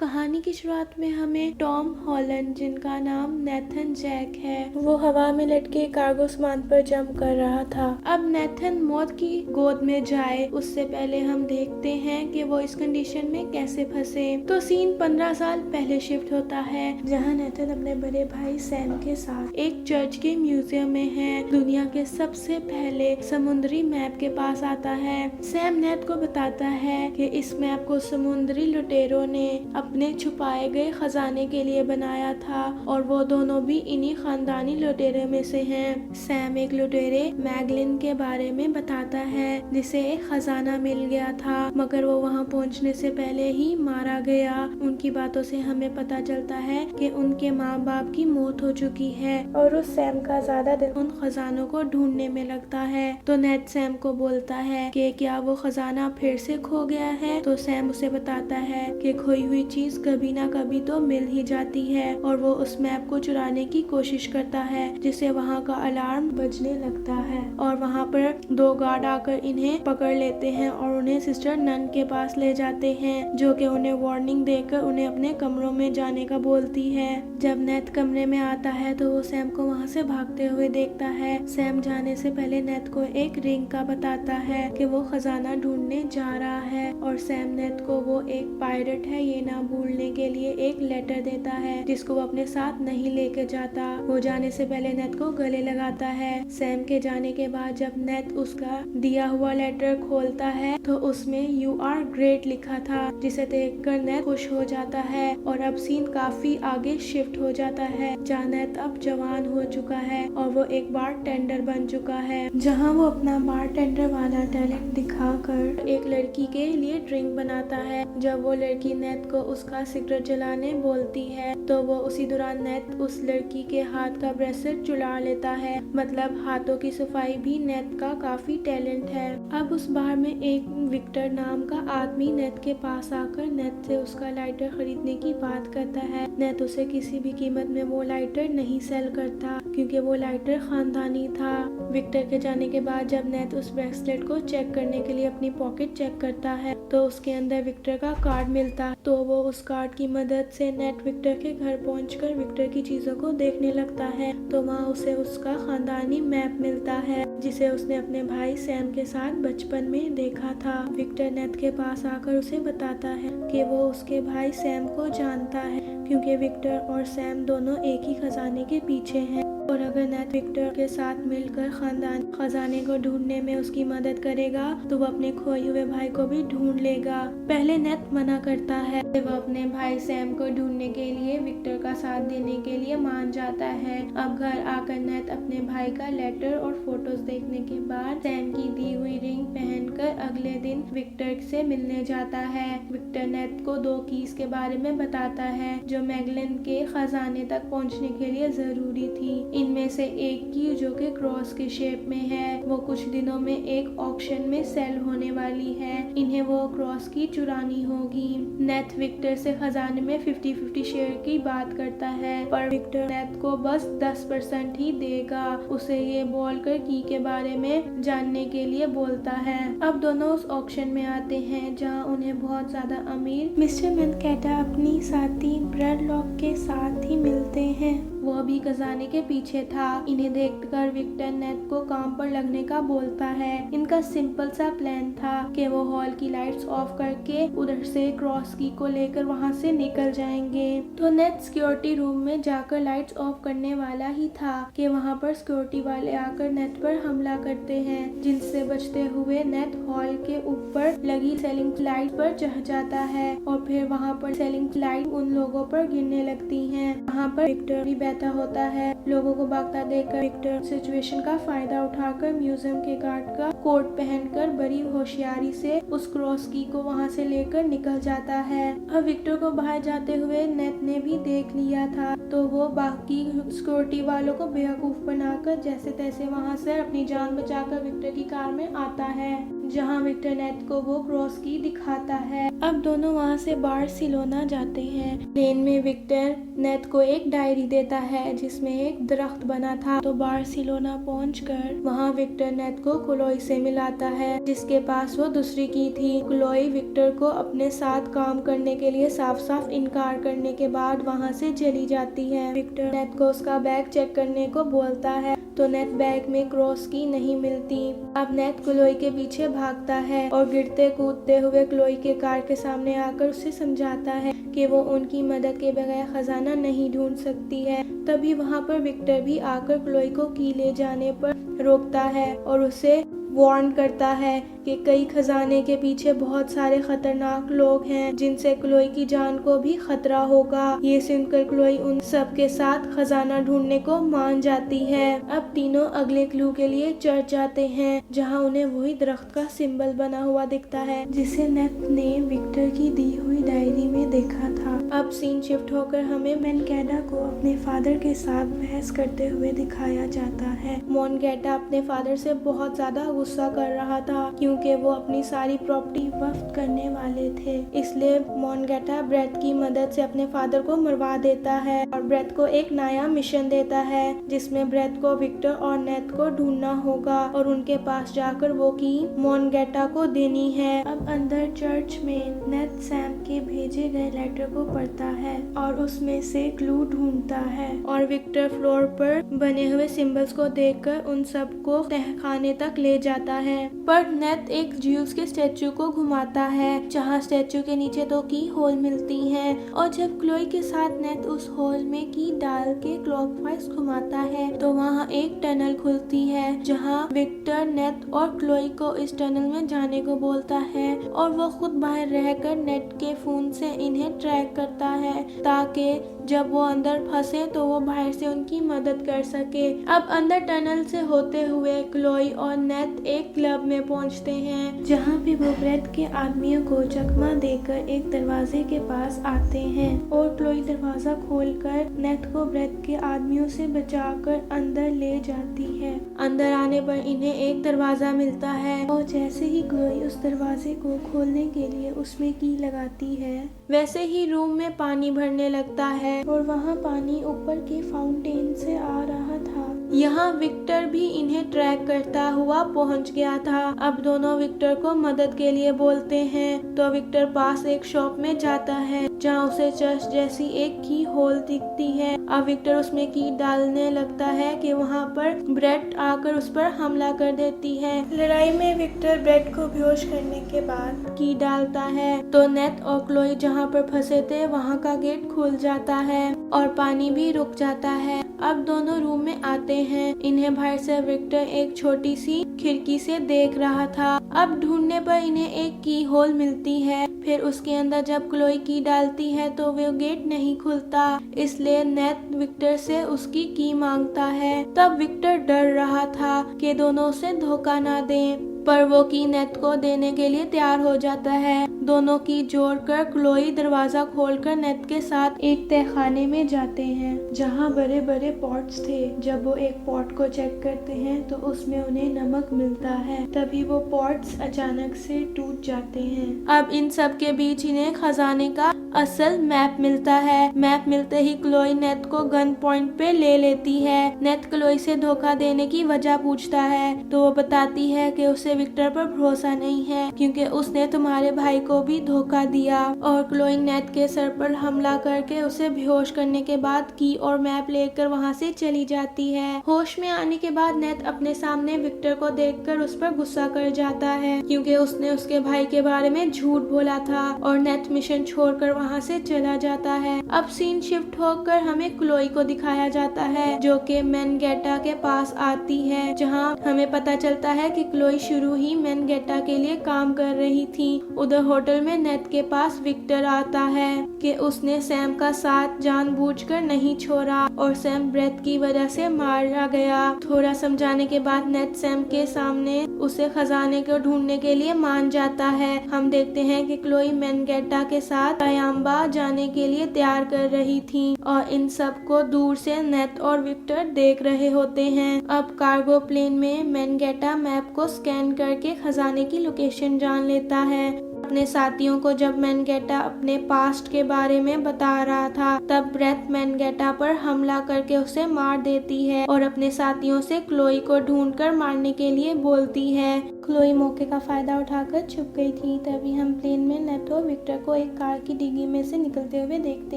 कहानी की शुरुआत में हमें टॉम हॉलैंड, जिनका नाम नेथन जैक है, वो हवा में लटके कार्गो सामान पर जंप कर रहा था। अब नेथन मौत की गोद में जाए उससे पहले हम देखते हैं कि वो इस कंडीशन में कैसे फंसे। तो सीन 15 साल पहले शिफ्ट होता है, जहां नेथन अपने बड़े भाई सैम के साथ एक चर्च के म्यूजियम में है। दुनिया के सबसे पहले समुद्री मैप के पास आता है। सैम नेथ को बताता है कि इस मैप को समुद्री लुटेरों ने अपने छुपाए गए खजाने के लिए बनाया था और वो दोनों भी इन्हीं खानदानी लुटेरे में से हैं। सैम एक लुटेरे मैगलिन के बारे में बताता है जिसे एक खजाना मिल गया था, मगर वो वहां पहुंचने से पहले ही मारा गया। उनकी बातों से हमें पता चलता है कि उनके माँ बाप की मौत हो चुकी है और उस सैम का ज्यादा दिन उन खजानों को ढूंढने में लगता है। तो नेथ सैम को बोलता है कि क्या वो खजाना फिर से खो गया है। तो सैम उसे बताता है कि खोई हुई चीज कभी ना कभी तो मिल ही जाती है और वो उस मैप को चुराने की कोशिश करता है, जिससे वहाँ का अलार्म बजने लगता है और वहाँ पर 2 गार्ड आकर इन्हें पकड़ लेते हैं और उन्हें सिस्टर नन के पास ले जाते हैं, जो कि उन्हें वार्निंग देकर उन्हें अपने कमरों में जाने का बोलती है। जब नेथ कमरे में आता है तो वो सैम को वहाँ से भागते हुए देखता है। सैम जाने से पहले नेथ को एक रिंग का बताता है कि वो खजाना ढूंढने जा रहा है और सैम नेथ को वो एक पायरेट है ये ना भूलने के लिए एक लेटर देता है, जिसको वो अपने साथ नहीं लेके जाता। वो जाने से पहले नेथ को गले लगाता है। सैम के जाने के बाद जब नेथ उसका दिया हुआ लेटर खोलता है तो उसमें यू आर ग्रेट लिखा था, जिसे देखकर नेथ खुश हो जाता है और अब सीन काफी आगे शिफ्ट हो जाता है, जहाँ नेथ अब जवान हो चुका है और वो एक बार टेंडर बन चुका है, जहाँ वो अपना बार टेंडर वाला टैलेंट दिखाकर एक लड़की के लिए ड्रिंक बनाता है। जब वो लड़की नेथ को उसका सिगरेट जलाने बोलती है तो वो उसी दौरान नेथ उस लड़की के हाथ का ब्रेसलेट चुरा लेता है। मतलब हाथों की सफाई भी नेथ का काफी टैलेंट है। अब उस बार में एक विक्टर नाम का आदमी नेथ के पास आकर नेथ से उसका लाइटर खरीदने की बात करता है। नेथ उसे किसी भी कीमत में वो लाइटर नहीं सेल करता क्योंकि वो लाइटर खानदानी था। विक्टर के जाने के बाद जब नेथ उस ब्रेसलेट को चेक करने के लिए अपनी पॉकेट चेक करता है तो उसके अंदर विक्टर का कार्ड मिलता है। तो वो उस कार्ड की मदद से नेथ विक्टर के घर पहुंचकर विक्टर की चीजों को देखने लगता है। तो वहाँ उसे उसका खानदानी मैप मिलता है जिसे उसने अपने भाई सैम के साथ बचपन में देखा था। विक्टर नेथ के पास आकर उसे बताता है कि वो उसके भाई सैम को जानता है क्योंकि विक्टर और सैम दोनों एक ही खजाने के पीछे हैं और अगर नेथ विक्टर के साथ मिलकर खानदान खजाने को ढूंढने में उसकी मदद करेगा तो वो अपने खोए हुए भाई को भी ढूंढ लेगा। पहले नेथ मना करता है, वो अपने भाई सैम को ढूंढने के लिए विक्टर का साथ देने के लिए मान जाता है। अब घर आकर नेथ अपने भाई का लेटर और फोटोज देखने के बाद सैम की दी हुई रिंग पहनकर अगले दिन विक्टर से मिलने जाता है। विक्टर नेथ को 2 कीज के बारे में बताता है जो मैगलिन के खजाने तक पहुंचने के लिए जरूरी थी। इनमें से एक की जो कि क्रॉस के शेप में है, वो कुछ दिनों में एक ऑक्शन में सेल होने वाली है। इन्हें वो क्रॉस की चुरानी होगी। नेथ विक्टर से खजाने में 50-50 शेयर की बात करता है, पर विक्टर नेथ को बस 10% ही देगा। उसे ये बोलकर की के बारे में जानने के लिए बोलता है। अब दोनों उस ऑक्शन में आते हैं जहां उन्हें बहुत ज्यादा अमीर मिस्टर मैनकैटा अपनी साथी ब्रेडलॉक के साथ ही मिलते हैं। वो अभी खजाने के पीछे था। इन्हें देखकर विक्टर नेथ को काम पर लगने का बोलता है। इनका सिंपल सा प्लान था कि वो हॉल की लाइट्स ऑफ करके उधर से क्रॉस की को लेकर वहां से निकल जाएंगे। तो नेथ सिक्योरिटी रूम में जाकर लाइट्स ऑफ करने वाला ही था कि वहां पर सिक्योरिटी वाले आकर नेथ पर हमला करते हैं, जिनसे बचते हुए नेथ हॉल के ऊपर लगी सेलिंग लाइट पर चढ़ जाता है और फिर वहां पर सेलिंग लाइट उन लोगों पर गिरने लगती हैं। वहां पर विक्टर भी बैठा होता है। लोगों को भागता देखकर विक्टर सिचुएशन का फायदा उठाकर म्यूजियम के गार्ड का कोट पहनकर बड़ी होशियारी से उस क्रॉस की को वहां से लेकर निकल जाता है। अब विक्टर को बाहर जाते हुए नेथ ने भी देख लिया था, तो वो बाकी सिक्योरिटी वालों को बेवकूफ बनाकर जैसे तैसे वहां से अपनी जान बचाकर विक्टर की कार में आता है। जहाँ विक्टर नेथ को वो क्रॉस की दिखाता है। अब दोनों वहाँ से बार्सिलोना जाते हैं। प्लेन में विक्टर नेथ को एक डायरी देता है जिसमें एक दरख्त बना था। तो बार्सिलोना पहुंचकर वहाँ विक्टर नेथ को क्लोई से मिलाता है जिसके पास वो दूसरी की थी। क्लोई विक्टर को अपने साथ काम करने के लिए साफ साफ इनकार करने के बाद वहाँ से चली जाती है। विक्टर नेथ को उसका बैग चेक करने को बोलता है तो नेथ बैग में क्रॉस की नहीं मिलती। अब नेथ क्लोई के पीछे भागता है और गिरते कूदते हुए क्लोई के कार के सामने आकर उसे समझाता है कि वो उनकी मदद के बगैर खजाना नहीं ढूंढ सकती है। तभी वहाँ पर विक्टर भी आकर क्लोई को की ले जाने पर रोकता है और उसे वार्न करता है कि कई खजाने के पीछे बहुत सारे खतरनाक लोग हैं जिनसे क्लोई की जान को भी खतरा होगा। ये सुनकर क्लोई उन सब के साथ खजाना ढूंढने को मान जाती है। अब तीनों अगले क्लू के लिए चर्च जाते हैं जहां उन्हें वही दरख्त का सिंबल बना हुआ दिखता है जिसे नेथ ने विक्टर की दी हुई डायरी में देखा था। अब सीन शिफ्ट होकर हमें मोनगैटा को अपने फादर के साथ बहस करते हुए दिखाया जाता है। मोनगैटा अपने फादर से बहुत ज्यादा गुस्सा कर रहा था क्योंकि वो अपनी सारी प्रॉपर्टी वक्फ करने वाले थे। इसलिए मोनगैटा ब्रेथ की मदद से अपने फादर को मरवा देता है और ब्रेथ को एक नया मिशन देता है जिसमें ब्रेथ को विक्टर और नेथ को ढूंढना होगा और उनके पास जाकर वो की मोनगैटा को देनी है। अब अंदर चर्च में नेथ सैम के भेजे गए लेटर को पढ़ता है और उसमें से क्लू ढूंढता है और विक्टर फ्लोर पर बने हुए सिंबल्स को देखकर उन सबको तहखाने तक ले जाता है। पर नेथ एक ज्यूस के स्टैचू को घुमाता है जहाँ स्टैचू के नीचे दो की होल मिलती हैं और जब क्लोई के साथ नेथ उस होल में की डाल के क्लॉकवाइज घुमाता है तो वहाँ एक टनल खुलती है जहाँ विक्टर नेथ और क्लोई को इस टनल में जाने को बोलता है और वो खुद बाहर रहकर नेट के फोन से इन्हें ट्रैक करता है ताकि जब वो अंदर फंसे तो वो बाहर से उनकी मदद कर सके। अब अंदर टनल से होते हुए क्लोई और नेथ एक क्लब में पहुंचते हैं जहां पे वो ब्रेथ के आदमियों को चकमा देकर एक दरवाजे के पास आते हैं और क्लोई दरवाजा खोलकर नेथ को ब्रेथ के आदमियों से बचाकर अंदर ले जाती है। अंदर आने पर इन्हें एक दरवाजा मिलता है और जैसे ही क्लोई उस दरवाजे को खोलने के लिए उसमें की लगाती है वैसे ही रूम में पानी भरने लगता है और वहाँ पानी ऊपर के फाउंटेन से आ रहा था। यहाँ विक्टर भी इन्हें ट्रैक करता हुआ पहुँच गया था। अब दोनों विक्टर को मदद के लिए बोलते हैं तो विक्टर पास एक शॉप में जाता है जहाँ उसे चर्च जैसी एक की होल दिखती है। अब विक्टर उसमें की डालने लगता है कि वहाँ पर ब्रेट आकर उस पर हमला कर देती है। लड़ाई में विक्टर ब्रेट को बेहोश करने के बाद की डालता है तो नेथ और क्लोई जहाँ पर फंसे थे वहाँ का गेट खुल जाता है और पानी भी रुक जाता है। अब दोनों रूम में आते हैं। इन्हें बाहर से विक्टर एक छोटी सी खिड़की से देख रहा था। अब ढूंढने पर इन्हें एक की होल मिलती है। फिर उसके अंदर जब क्लोई की डालती है तो वो गेट नहीं खुलता, इसलिए नेथ विक्टर से उसकी की मांगता है। तब विक्टर डर रहा था कि दोनों उसे धोखा ना दें, पर वो की नेथ को देने के लिए तैयार हो जाता है। दोनों की जोड़कर क्लोई दरवाजा खोलकर नेथ के साथ एक तहखाने में जाते हैं जहाँ बड़े बड़े पॉट्स थे। जब वो एक पॉट को चेक करते हैं तो उसमें उन्हें नमक मिलता है। तभी वो पॉट्स अचानक से टूट जाते हैं। अब इन सब के बीच इन्हें खजाने का असल मैप मिलता है। मैप मिलते ही क्लोई नेथ को गन पॉइंट पे ले लेती है। नेथ क्लोई से धोखा देने की वजह पूछता है तो वो बताती है कि उसे विक्टर पर भरोसा नहीं है क्योंकि उसने तुम्हारे भाई को भी धोखा दिया। और क्लोई नेथ के सर पर हमला करके उसे बेहोश करने के बाद की और मैप लेकर वहाँ से चली जाती है। होश में आने के बाद नेथ अपने सामने विक्टर को देखकर उस पर गुस्सा कर जाता है क्योंकि उसने उसके भाई के बारे में झूठ बोला था और नेथ मिशन छोड़कर वहाँ से चला जाता है। अब सीन शिफ्ट होकर हमें क्लोई को दिखाया जाता है जो कि मोनगैटा के पास आती है, जहाँ हमें पता चलता है कि क्लोई शुरू ही मोनगैटा के लिए काम कर रही थी। उधर होटल में नेथ के पास विक्टर आता है कि उसने सैम का साथ जानबूझकर नहीं छोड़ा और सैम ब्रेथ की वजह से मारा गया। थोड़ा समझाने के बाद नेथ सैम के सामने उसे खजाने को ढूंढने के लिए मान जाता है। हम देखते हैं कि क्लोई मैनगेटा के साथ कायाम्बा जाने के लिए तैयार कर रही थी और इन सब को दूर से नेथ और विक्टर देख रहे होते हैं। अब कार्गो प्लेन में मैनगेटा मैप को स्कैन करके खजाने की लोकेशन जान लेता है। अपने साथियों को जब मैनगेटा अपने पास्ट के बारे में बता रहा था, तब ब्रेथ मैनगेटा पर हमला करके उसे मार देती है और अपने साथियों से क्लोई को ढूंढकर मारने के लिए बोलती है। क्लोई मौके का फायदा उठाकर छुप गई थी। तभी हम प्लेन में नेथ और विक्टर को एक कार की डिग्गी में से निकलते हुए देखते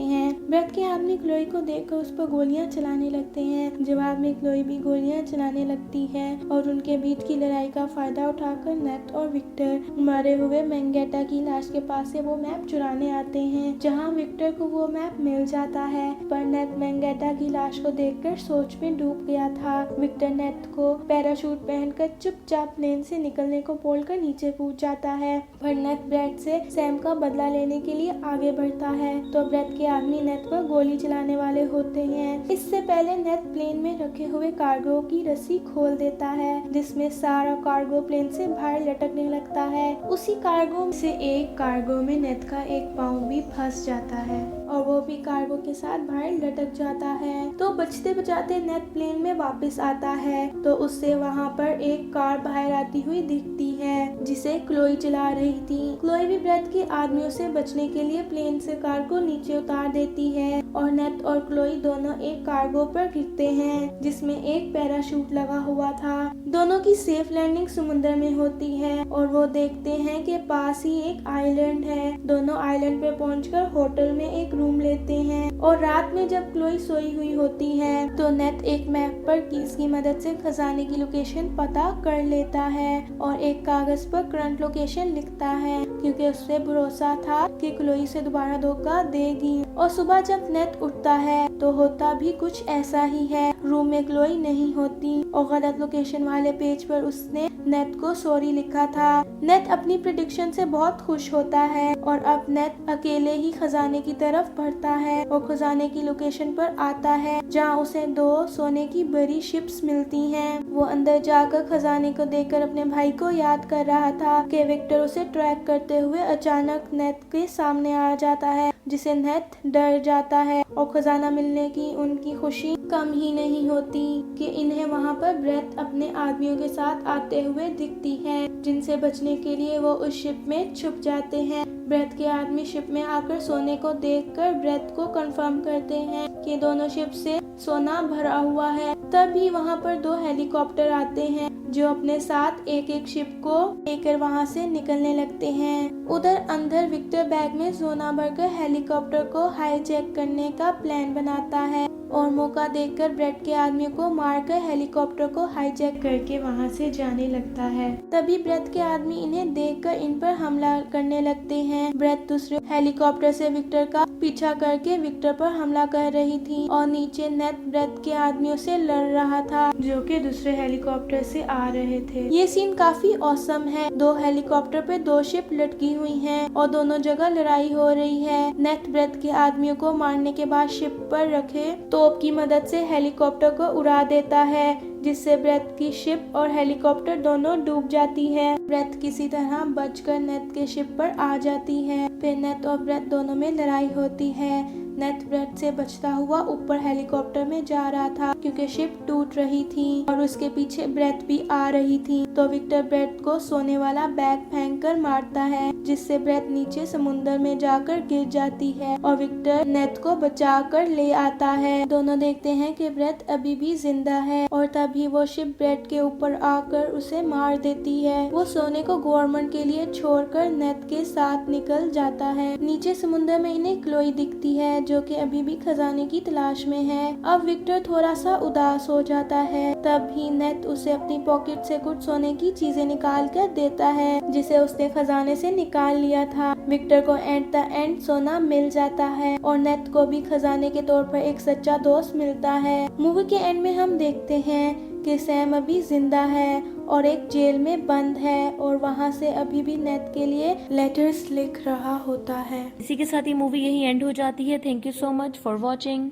हैं। ब्रेथ के आदमी क्लोई को देखकर उस पर गोलियां चलाने लगते हैं। जवाब में क्लोई भी गोलियां चलाने लगती है और उनके बीच की लड़ाई का फायदा उठाकर नेथ और विक्टर मरे हुए मैनगेटा की लाश के पास से वो मैप चुराने आते हैं, जहाँ विक्टर को वो मैप मिल जाता है। पर नेथ मैनगेटा की लाश को देखकर सोच में डूब गया था। विक्टर नेथ को पैराशूट पहनकर चुपचाप प्लेन से निकलने को बोलकर नीचे कूद जाता है। पर नेथ ब्रेथ से सैम का बदला लेने के लिए आगे बढ़ता है तो ब्रेथ के आदमी नेथ पर गोली चलाने वाले होते हैं। इससे पहले नेथ प्लेन में रखे हुए कार्गो की रस्सी खोल देता है, जिसमें सारा कार्गो प्लेन से बाहर लटकने लगता है। उसी कार्गो से एक कार्गो में नेथ का एक पाँव भी फंस जाता है और वो भी कार्गो के साथ बाहर लटक जाता है। तो बचते बचाते नेथ प्लेन में वापस आता है तो उससे वहाँ पर एक कार बाहर आती हुई दिखती है, जिसे क्लोई चला रही थी। क्लोई भी ब्रेथ के आदमियों से बचने के लिए प्लेन से कार को नीचे उतार देती है और नेथ और क्लोई दोनों एक कार्गो पर गिरते हैं, जिसमें एक पैराशूट लगा हुआ था। दोनों की सेफ लैंडिंग समुद्र में होती है और वो देखते हैं कि पास ही एक आइलैंड है। दोनों आइलैंड पे पहुंचकर होटल में एक रूम लेते हैं और रात में जब क्लोई सोई हुई होती है तो नेथ एक मैप पर कीज की मदद से खजाने की लोकेशन पता कर लेता है और एक कागज पर करंट लोकेशन लिखता है, क्योंकि उससे भरोसा था कि क्लोई से दोबारा धोखा देगी। और सुबह जब नेथ उठता है तो होता भी कुछ ऐसा ही है। रूम में क्लोई नहीं होती और गलत लोकेशन वाले पेज पर उसने नेथ को सॉरी लिखा था। नेथ अपनी प्रेडिक्शन से बहुत खुश होता है और अब नेथ अकेले ही खजाने की तरफ बढ़ता है और खजाने की लोकेशन पर आता है, जहां उसे 2 सोने की बड़ी शिप्स मिलती हैं। वो अंदर जाकर खजाने को देखकर अपने भाई को याद कर रहा था कि विक्टर उसे ट्रैक करते हुए अचानक नेथ के सामने आ जाता है, जिसे नेथ डर जाता है और खजाना मिलने की उनकी खुशी कम ही नहीं होती कि इन्हें वहां पर ब्रेथ अपने आदमियों के साथ आते हुए दिखती है, जिनसे बचने के लिए वो उस शिप में छुप जाते हैं। ब्रेथ के आदमी शिप में आकर सोने को देखकर ब्रेथ को कंफर्म करते हैं कि दोनों शिप से सोना भरा हुआ है। तभी वहां पर 2 हेलीकॉप्टर आते हैं जो अपने साथ एक एक शिप को लेकर वहां से निकलने लगते हैं। उधर अंदर विक्टर बैग में सोना भरकर हेलीकॉप्टर को हाईजैक करने का प्लान बनाता है और मौका देखकर ब्रेथ के आदमी को मारकर हेलीकॉप्टर को हाईजैक करके वहां से जाने लगता है। तभी ब्रेथ के आदमी इन्हें देखकर इन पर हमला करने लगते हैं। ब्रेथ दूसरे हेलीकॉप्टर से विक्टर का पीछा करके विक्टर पर हमला कर रही थी और नीचे नेथ ब्रेथ के आदमियों से लड़ रहा था, जो कि दूसरे हेलीकॉप्टर से आ रहे थे। ये सीन काफी औसम है। 2 हेलीकॉप्टर पे 2 शिप लटकी हुई हैं और दोनों जगह लड़ाई हो रही है। नेथ ब्रेथ के आदमियों को मारने के बाद शिप पर रखे तोप की मदद से हेलीकॉप्टर को उड़ा देता है, जिससे ब्रेथ की शिप और हेलीकॉप्टर दोनों डूब जाती है। ब्रेथ किसी तरह बचकर नेथ के शिप पर आ जाती है। फिर नेथ और ब्रेथ दोनों में लड़ाई होती है। नेथ ब्रेथ से बचता हुआ ऊपर हेलीकॉप्टर में जा रहा था, क्योंकि शिप टूट रही थी और उसके पीछे ब्रेथ भी आ रही थी। तो विक्टर ब्रेथ को सोने वाला बैग फेंककर मारता है, जिससे ब्रेथ नीचे समुद्र में जाकर गिर जाती है और विक्टर नेथ को बचाकर ले आता है। दोनों देखते हैं कि ब्रेथ अभी भी जिंदा है और तभी वो शिप ब्रेथ के ऊपर आकर उसे मार देती है। वो सोने को गवर्नमेंट के लिए छोड़कर नेथ के साथ निकल जाता है। नीचे समुद्र में इन्हें क्लोई दिखती है, जो कि अभी भी खजाने की तलाश में है। अब विक्टर थोड़ा सा उदास हो जाता है। तभी नेथ उसे अपनी पॉकेट से कुछ सोने की चीजें निकाल कर देता है, जिसे उसने खजाने से निकाल लिया था। विक्टर को एट द एंड सोना मिल जाता है और नेथ को भी खजाने के तौर पर एक सच्चा दोस्त मिलता है। मूवी के एंड में हम देखते हैं कि सैम अभी जिंदा है और एक जेल में बंद है और वहाँ से अभी भी नेथ के लिए लेटर्स लिख रहा होता है। इसी के साथ ये मूवी यही एंड हो जाती है। Thank you so much for watching.